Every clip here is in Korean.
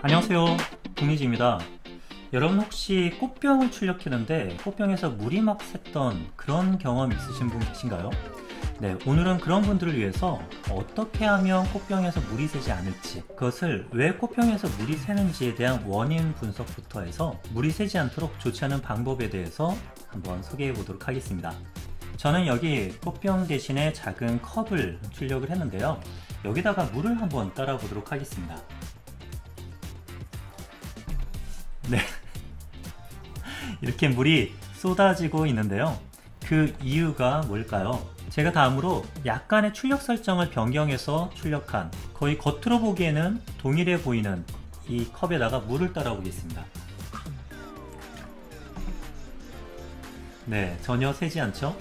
안녕하세요, 북미지입니다. 여러분 혹시 꽃병을 출력했는데 꽃병에서 물이 막 샜던 그런 경험 있으신 분 계신가요? 네, 오늘은 그런 분들을 위해서 어떻게 하면 꽃병에서 물이 새지 않을지, 그것을 왜 꽃병에서 물이 새는지에 대한 원인 분석부터 해서 물이 새지 않도록 조치하는 방법에 대해서 한번 소개해 보도록 하겠습니다. 저는 여기 꽃병 대신에 작은 컵을 출력을 했는데요, 여기다가 물을 한번 따라 보도록 하겠습니다. 네, 이렇게 물이 쏟아지고 있는데요, 그 이유가 뭘까요? 제가 다음으로 약간의 출력 설정을 변경해서 출력한, 거의 겉으로 보기에는 동일해 보이는 이 컵에다가 물을 따라 보겠습니다. 네, 전혀 새지 않죠?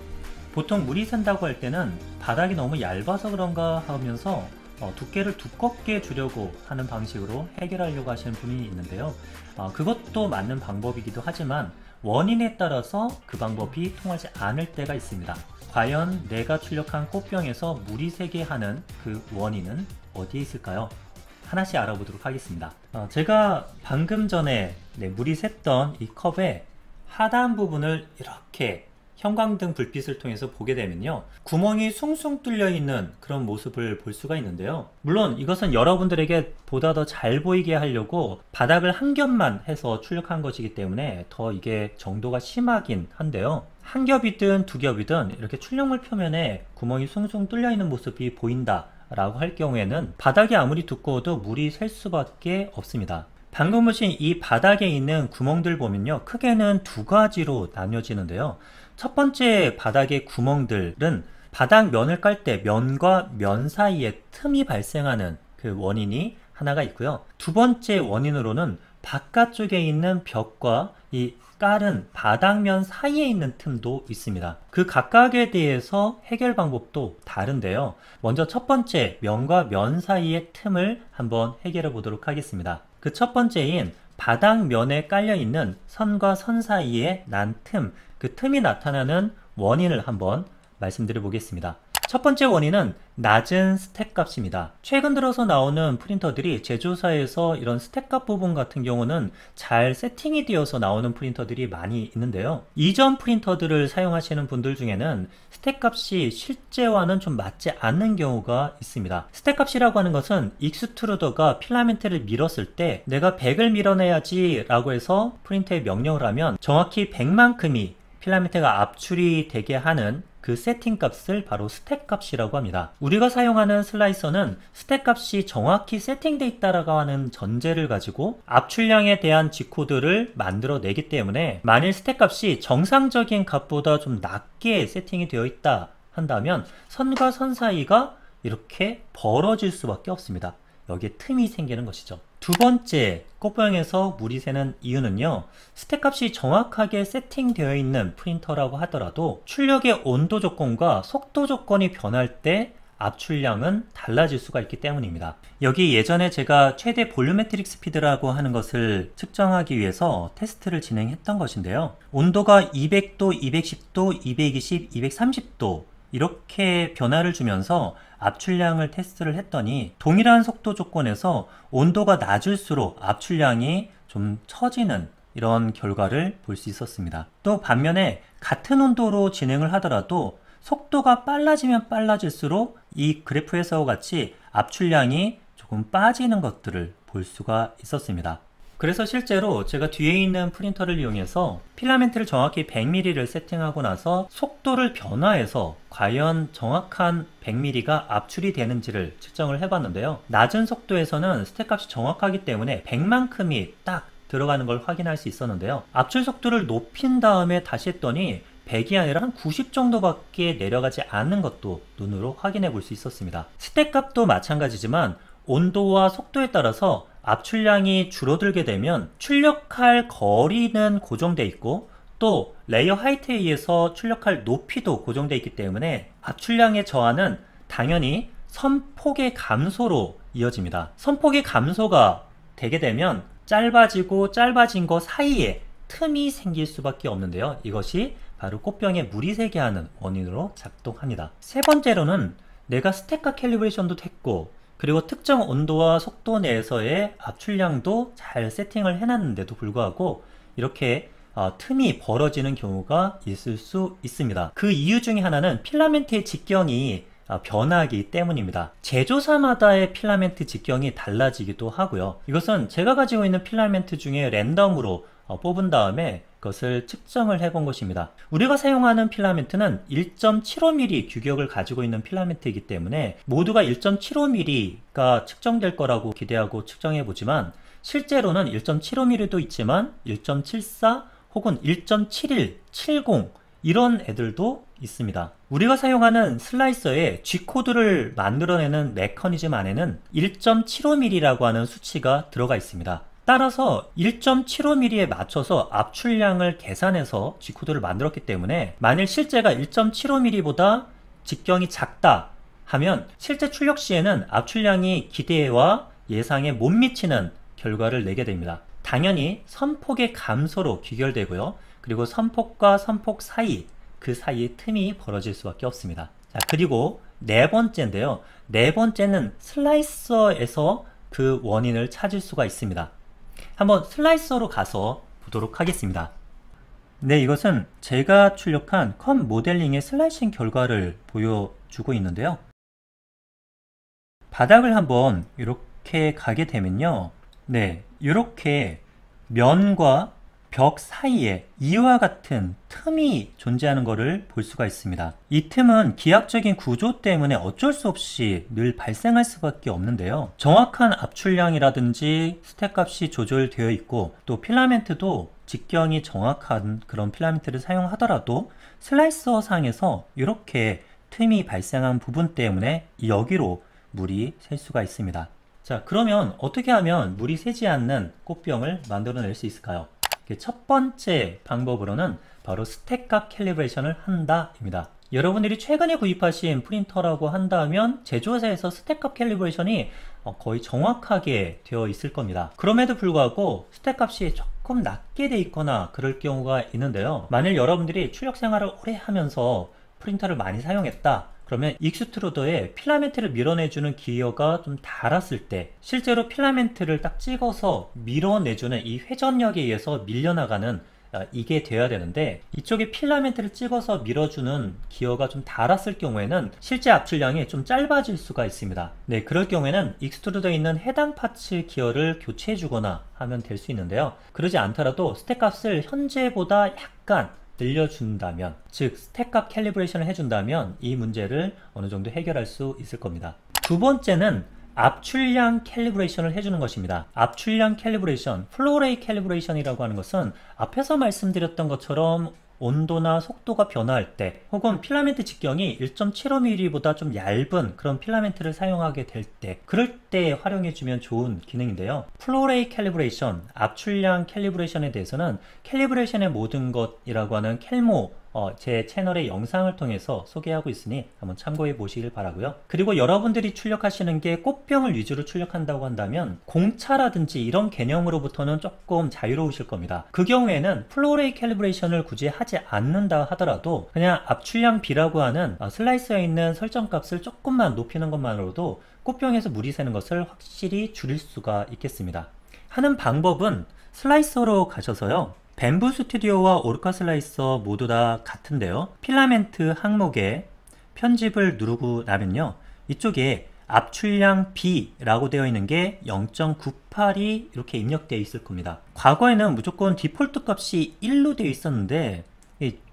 보통 물이 샌다고 할 때는 바닥이 너무 얇아서 그런가 하면서 두께를 두껍게 주려고 하는 방식으로 해결하려고 하시는 분이 있는데요, 그것도 맞는 방법이기도 하지만 원인에 따라서 그 방법이 통하지 않을 때가 있습니다. 과연 내가 출력한 꽃병에서 물이 새게 하는 그 원인은 어디에 있을까요? 하나씩 알아보도록 하겠습니다. 제가 방금 전에 물이 샜던 이 컵의 하단 부분을 이렇게 형광등 불빛을 통해서 보게 되면요, 구멍이 숭숭 뚫려 있는 그런 모습을 볼 수가 있는데요, 물론 이것은 여러분들에게 보다 더 잘 보이게 하려고 바닥을 한 겹만 해서 출력한 것이기 때문에 더 이게 정도가 심하긴 한데요, 한 겹이든 두 겹이든 이렇게 출력물 표면에 구멍이 숭숭 뚫려 있는 모습이 보인다 라고 할 경우에는 바닥이 아무리 두꺼워도 물이 셀 수밖에 없습니다. 방금 보신 이 바닥에 있는 구멍들 보면요, 크게는 두 가지로 나뉘어지는데요, 첫 번째 바닥의 구멍들은 바닥 면을 깔 때 면과 면 사이에 틈이 발생하는 그 원인이 하나가 있고요, 두 번째 원인으로는 바깥쪽에 있는 벽과 이 깔은 바닥면 사이에 있는 틈도 있습니다. 그 각각에 대해서 해결 방법도 다른데요, 먼저 첫 번째 면과 면 사이의 틈을 한번 해결해 보도록 하겠습니다. 그 첫 번째인 바닥면에 깔려 있는 선과 선 사이에 난 틈, 그 틈이 나타나는 원인을 한번 말씀드려 보겠습니다. 첫 번째 원인은 낮은 스택 값입니다. 최근 들어서 나오는 프린터들이 제조사에서 이런 스택 값 부분 같은 경우는 잘 세팅이 되어서 나오는 프린터들이 많이 있는데요, 이전 프린터들을 사용하시는 분들 중에는 스택 값이 실제와는 좀 맞지 않는 경우가 있습니다. 스택 값이라고 하는 것은 익스트루더가 필라멘트를 밀었을 때 내가 100을 밀어내야지 라고 해서 프린터에 명령을 하면 정확히 100만큼이 필라멘트가 압출이 되게 하는 그 세팅 값을 바로 스택 값이라고 합니다. 우리가 사용하는 슬라이서는 스택 값이 정확히 세팅되어 있다라고 하는 전제를 가지고 압출량에 대한 G코드를 만들어내기 때문에 만일 스택 값이 정상적인 값보다 좀 낮게 세팅이 되어 있다 한다면 선과 선 사이가 이렇게 벌어질 수밖에 없습니다. 여기에 틈이 생기는 것이죠. 두 번째, 꽃병에서 물이 새는 이유는요, 스택 값이 정확하게 세팅되어 있는 프린터라고 하더라도 출력의 온도 조건과 속도 조건이 변할 때 압출량은 달라질 수가 있기 때문입니다. 여기 예전에 제가 최대 볼루메트릭 스피드라고 하는 것을 측정하기 위해서 테스트를 진행했던 것인데요, 온도가 200도, 210도, 220, 230도 이렇게 변화를 주면서 압출량을 테스트를 했더니 동일한 속도 조건에서 온도가 낮을수록 압출량이 좀 처지는 이런 결과를 볼 수 있었습니다. 또 반면에 같은 온도로 진행을 하더라도 속도가 빨라지면 빨라질수록 이 그래프에서와 같이 압출량이 조금 빠지는 것들을 볼 수가 있었습니다. 그래서 실제로 제가 뒤에 있는 프린터를 이용해서 필라멘트를 정확히 100mm를 세팅하고 나서 속도를 변화해서 과연 정확한 100mm가 압출이 되는지를 측정을 해봤는데요, 낮은 속도에서는 스택 값이 정확하기 때문에 100만큼이 딱 들어가는 걸 확인할 수 있었는데요, 압출 속도를 높인 다음에 다시 했더니 100이 아니라 한 90 정도밖에 내려가지 않는 것도 눈으로 확인해 볼 수 있었습니다. 스택 값도 마찬가지지만 온도와 속도에 따라서 압출량이 줄어들게 되면 출력할 거리는 고정되어 있고 또 레이어 하이트에 의해서 출력할 높이도 고정되어 있기 때문에 압출량의 저하는 당연히 선폭의 감소로 이어집니다. 선폭의 감소가 되게 되면 짧아지고 짧아진 것 사이에 틈이 생길 수밖에 없는데요, 이것이 바로 꽃병에 물이 새게 하는 원인으로 작동합니다. 세 번째로는 내가 스택과 캘리브레이션도 했고 그리고 특정 온도와 속도 내에서의 압출량도 잘 세팅을 해놨는데도 불구하고 이렇게 틈이 벌어지는 경우가 있을 수 있습니다. 그 이유 중에 하나는 필라멘트의 직경이 변하기 때문입니다. 제조사마다의 필라멘트 직경이 달라지기도 하고요. 이것은 제가 가지고 있는 필라멘트 중에 랜덤으로 뽑은 다음에 그것을 측정을 해본 것입니다. 우리가 사용하는 필라멘트는 1.75mm 규격을 가지고 있는 필라멘트이기 때문에 모두가 1.75mm가 측정될 거라고 기대하고 측정해 보지만 실제로는 1.75mm도 있지만 1.74 혹은 1.71, 70 이런 애들도 있습니다. 우리가 사용하는 슬라이서의 G코드를 만들어내는 메커니즘 안에는 1.75mm라고 하는 수치가 들어가 있습니다. 따라서 1.75mm에 맞춰서 압출량을 계산해서 G코드를 만들었기 때문에 만일 실제가 1.75mm보다 직경이 작다 하면 실제 출력 시에는 압출량이 기대와 예상에 못 미치는 결과를 내게 됩니다. 당연히 선폭의 감소로 귀결되고요. 그리고 선폭과 선폭 사이, 그 사이에 틈이 벌어질 수밖에 없습니다. 자, 그리고 네 번째인데요. 네 번째는 슬라이서에서 그 원인을 찾을 수가 있습니다. 한번 슬라이서로 가서 보도록 하겠습니다. 네, 이것은 제가 출력한 컴 모델링의 슬라이싱 결과를 보여주고 있는데요. 바닥을 한번 이렇게 가게 되면요. 네, 이렇게 면과 벽 사이에 이와 같은 틈이 존재하는 것을 볼 수가 있습니다. 이 틈은 기하학적인 구조 때문에 어쩔 수 없이 늘 발생할 수밖에 없는데요. 정확한 압출량이라든지 스택 값이 조절되어 있고 또 필라멘트도 직경이 정확한 그런 필라멘트를 사용하더라도 슬라이서 상에서 이렇게 틈이 발생한 부분 때문에 여기로 물이 셀 수가 있습니다. 자, 그러면 어떻게 하면 물이 새지 않는 꽃병을 만들어낼 수 있을까요? 첫 번째 방법으로는 바로 스택값 캘리브레이션을 한다 입니다. 여러분들이 최근에 구입하신 프린터라고 한다면 제조사에서 스택값 캘리브레이션이 거의 정확하게 되어 있을 겁니다. 그럼에도 불구하고 스택값이 조금 낮게 돼 있거나 그럴 경우가 있는데요. 만일 여러분들이 출력 생활을 오래 하면서 프린터를 많이 사용했다 그러면 익스트루더에 필라멘트를 밀어내주는 기어가 좀 닳았을 때 실제로 필라멘트를 딱 찍어서 밀어내주는 이 회전력에 의해서 밀려나가는 이게 되어야 되는데 이쪽에 필라멘트를 찍어서 밀어주는 기어가 좀 닳았을 경우에는 실제 압출량이 좀 짧아질 수가 있습니다. 네, 그럴 경우에는 익스트루더에 있는 해당 파츠 기어를 교체해 주거나 하면 될 수 있는데요. 그러지 않더라도 스택 값을 현재보다 약간 늘려준다면, 즉 스택값 캘리브레이션을 해준다면 이 문제를 어느 정도 해결할 수 있을 겁니다. 두 번째는 압출량 캘리브레이션을 해주는 것입니다. 압출량 캘리브레이션, 플로레이 캘리브레이션이라고 하는 것은 앞에서 말씀드렸던 것처럼 온도나 속도가 변화할 때 혹은 필라멘트 직경이 1.75mm보다 좀 얇은 그런 필라멘트를 사용하게 될 때 그럴 때 활용해주면 좋은 기능인데요. 플로레이 캘리브레이션, 압출량 캘리브레이션에 대해서는 캘리브레이션의 모든 것이라고 하는 캘모 제 채널의 영상을 통해서 소개하고 있으니 한번 참고해 보시길 바라고요. 그리고 여러분들이 출력하시는 게 꽃병을 위주로 출력한다고 한다면 공차라든지 이런 개념으로부터는 조금 자유로우실 겁니다. 그 경우에는 플로레이 캘리브레이션을 굳이 하지 않는다 하더라도 그냥 압출량 B라고 하는 슬라이서에 있는 설정값을 조금만 높이는 것만으로도 꽃병에서 물이 새는 것을 확실히 줄일 수가 있겠습니다. 하는 방법은 슬라이서로 가셔서요. 뱀부 스튜디오와 오르카 슬라이서 모두 다 같은데요. 필라멘트 항목에 편집을 누르고 나면요. 이쪽에 압출량 B라고 되어 있는 게 0.98이 이렇게 입력되어 있을 겁니다. 과거에는 무조건 디폴트 값이 1로 되어 있었는데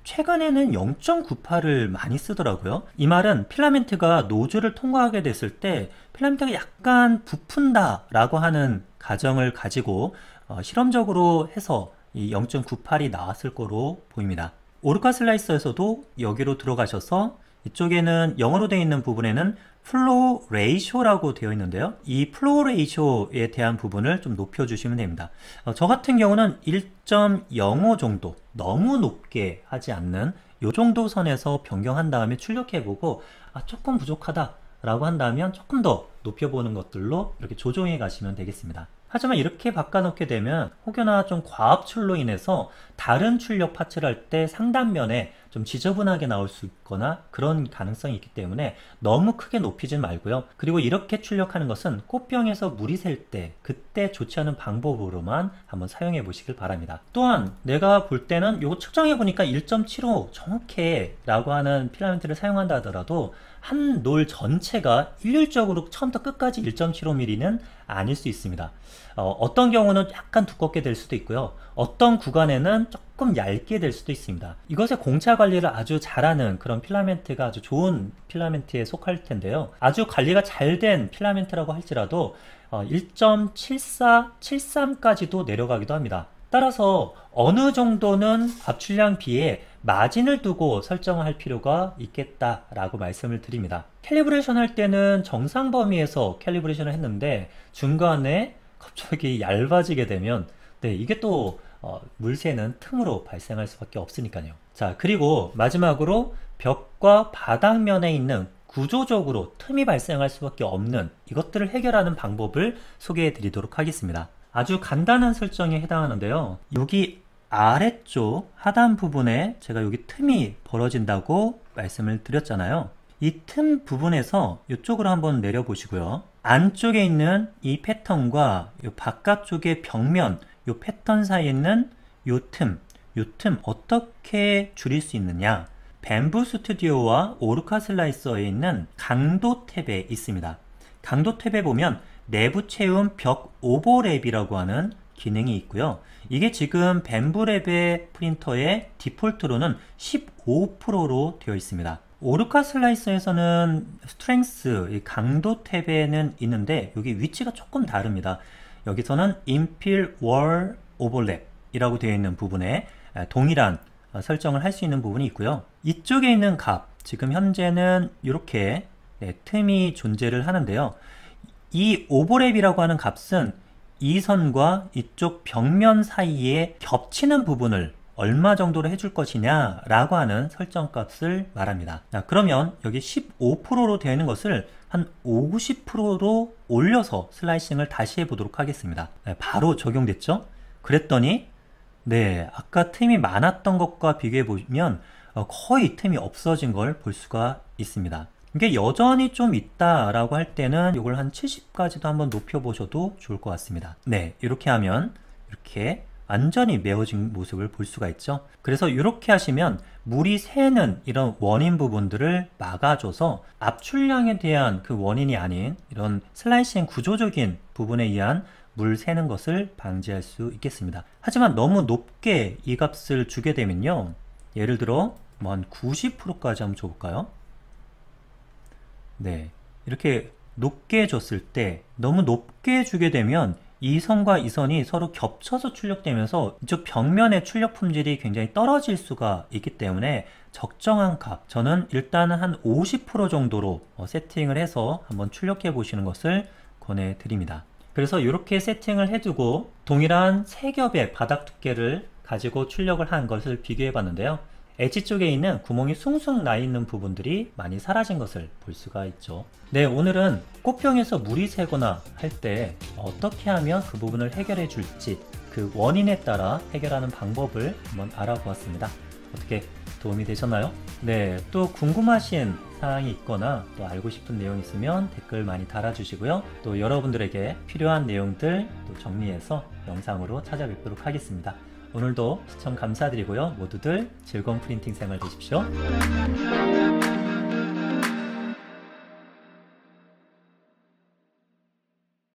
최근에는 0.98을 많이 쓰더라고요. 이 말은 필라멘트가 노즐을 통과하게 됐을 때 필라멘트가 약간 부푼다 라고 하는 가정을 가지고 실험적으로 해서 이 0.98이 나왔을 거로 보입니다. 오르카 슬라이서에서도 여기로 들어가셔서 이쪽에는 영어로 되어 있는 부분에는 플로우 레이쇼라고 되어 있는데요. 이 플로우 레이쇼에 대한 부분을 좀 높여주시면 됩니다. 저 같은 경우는 1.05 정도, 너무 높게 하지 않는 이 정도 선에서 변경한 다음에 출력해보고 조금 부족하다 라고 한다면 조금 더 높여보는 것들로 이렇게 조정해 가시면 되겠습니다. 하지만 이렇게 바꿔놓게 되면 혹여나 좀 과압출로 인해서 다른 출력 파츠를 할 때 상단면에 좀 지저분하게 나올 수 있거나 그런 가능성이 있기 때문에 너무 크게 높이지 말고요. 그리고 이렇게 출력하는 것은 꽃병에서 물이 셀 때 그때 좋지 않은 방법으로만 한번 사용해 보시길 바랍니다. 또한 내가 볼 때는 이거 측정해 보니까 1.75 정확해 라고 하는 필라멘트를 사용한다 하더라도 한 롤 전체가 일률적으로 처음부터 끝까지 1.75mm는 아닐 수 있습니다. 어떤 경우는 약간 두껍게 될 수도 있고요. 어떤 구간에는 조금 얇게 될 수도 있습니다. 이것의 공차 관리를 아주 잘하는 그런 필라멘트가 아주 좋은 필라멘트에 속할 텐데요. 아주 관리가 잘 된 필라멘트라고 할지라도 1.74, 73까지도 내려가기도 합니다. 따라서 어느 정도는 압출량 비에 마진을 두고 설정할 필요가 있겠다라고 말씀을 드립니다. 캘리브레이션 할 때는 정상 범위에서 캘리브레이션을 했는데 중간에 갑자기 얇아지게 되면 이게 또 물새는 틈으로 발생할 수밖에 없으니까요. 자, 그리고 마지막으로 벽과 바닥면에 있는 구조적으로 틈이 발생할 수밖에 없는 이것들을 해결하는 방법을 소개해 드리도록 하겠습니다. 아주 간단한 설정에 해당하는데요. 여기 아래쪽 하단 부분에 제가 여기 틈이 벌어진다고 말씀을 드렸잖아요. 이 틈 부분에서 이쪽으로 한번 내려 보시고요. 안쪽에 있는 이 패턴과 이 바깥쪽의 벽면 이 패턴 사이에 있는 이 틈 어떻게 줄일 수 있느냐? 뱀부 스튜디오와 오르카 슬라이서에 있는 강도 탭에 있습니다. 강도 탭에 보면 내부 채움 벽 오버랩이라고 하는 기능이 있고요. 이게 지금 뱀부랩의 프린터의 디폴트로는 15%로 되어 있습니다. 오르카 슬라이서에서는 스트렝스, 강도 탭에는 있는데 여기 위치가 조금 다릅니다. 여기서는 인필 월 오버랩이라고 되어 있는 부분에 동일한 설정을 할 수 있는 부분이 있고요. 이쪽에 있는 값, 지금 현재는 이렇게 틈이 존재를 하는데요. 이 오버랩이라고 하는 값은 이 선과 이쪽 벽면 사이에 겹치는 부분을 얼마 정도로 해줄 것이냐 라고 하는 설정 값을 말합니다. 자, 그러면 여기 15%로 되어 있는 것을 한 50%로 올려서 슬라이싱을 다시 해보도록 하겠습니다. 바로 적용됐죠? 그랬더니 아까 틈이 많았던 것과 비교해 보면 거의 틈이 없어진 걸 볼 수가 있습니다. 이게 여전히 좀 있다라고 할 때는 이걸 한 70까지도 한번 높여 보셔도 좋을 것 같습니다. 이렇게 하면 이렇게 완전히 메워진 모습을 볼 수가 있죠. 그래서 이렇게 하시면 물이 새는 이런 원인 부분들을 막아줘서 압출량에 대한 그 원인이 아닌 이런 슬라이싱 구조적인 부분에 의한 물 새는 것을 방지할 수 있겠습니다. 하지만 너무 높게 이 값을 주게 되면요, 예를 들어 뭐 한 90%까지 한번 줘볼까요? 이렇게 높게 줬을 때 너무 높게 주게 되면 이 선과 이 선이 서로 겹쳐서 출력되면서 이쪽 벽면의 출력 품질이 굉장히 떨어질 수가 있기 때문에 적정한 값, 저는 일단은 한 50% 정도로 세팅을 해서 한번 출력해 보시는 것을 권해드립니다. 그래서 이렇게 세팅을 해두고 동일한 3겹의 바닥 두께를 가지고 출력을 한 것을 비교해 봤는데요. 엣지 쪽에 있는 구멍이 숭숭 나 있는 부분들이 많이 사라진 것을 볼 수가 있죠. 오늘은 꽃병에서 물이 새거나 할 때 어떻게 하면 그 부분을 해결해 줄지 그 원인에 따라 해결하는 방법을 한번 알아보았습니다. 어떻게 도움이 되셨나요? 또 궁금하신 사항이 있거나 또 알고 싶은 내용이 있으면 댓글 많이 달아주시고요. 또 여러분들에게 필요한 내용들 또 정리해서 영상으로 찾아뵙도록 하겠습니다. 오늘도 시청 감사드리고요. 모두들 즐거운 프린팅 생활 되십시오.